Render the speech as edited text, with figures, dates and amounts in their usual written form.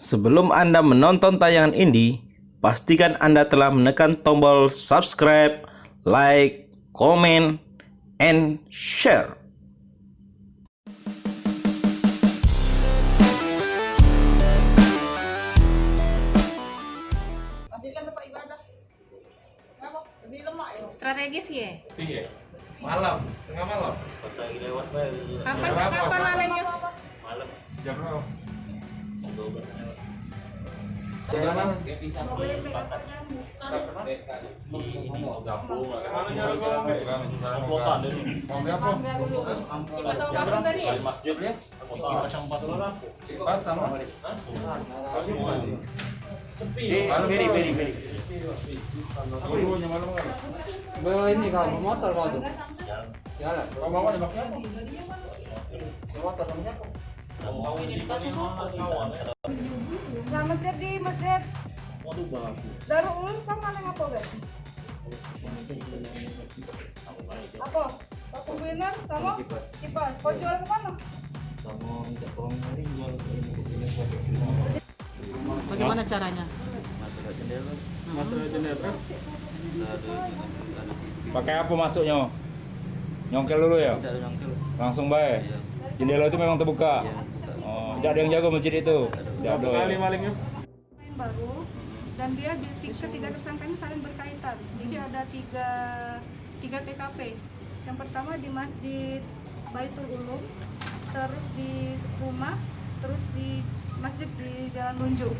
Sebelum Anda menonton tayangan ini, pastikan Anda telah menekan tombol subscribe, like, comment, and share. Strategis ya? Iya. Malam, tengah malam. Kapan malamnya? Malam. Jam berapa? Dipasang pasang tadi ya? Masjid ya? Pasang sama. Sepi. Beri. Bawa ini kau motor kau tuh. Jalan. Kau bawa di baknya apa? Motor namanya apa? Nah, masjid di masjid. Darul Ulum kau mana ngapa be? Apa? Paku Biner sama kipas. Kau jual ke mana? Bagaimana caranya? Masalah jendela. Pakai apa masuknya? Nyongkel dulu ya? Langsung baik. Jendela itu memang terbuka. Oh, tidak ada yang jaga masjid itu. Tidak ada. Malingnya. Main baru dan dia di ketiga tersangka ini saling berkaitan. Jadi ada tiga TKP. Yang pertama di Masjid Baitul Ulum, terus di rumah, terus di masjid di Jalan Lunju.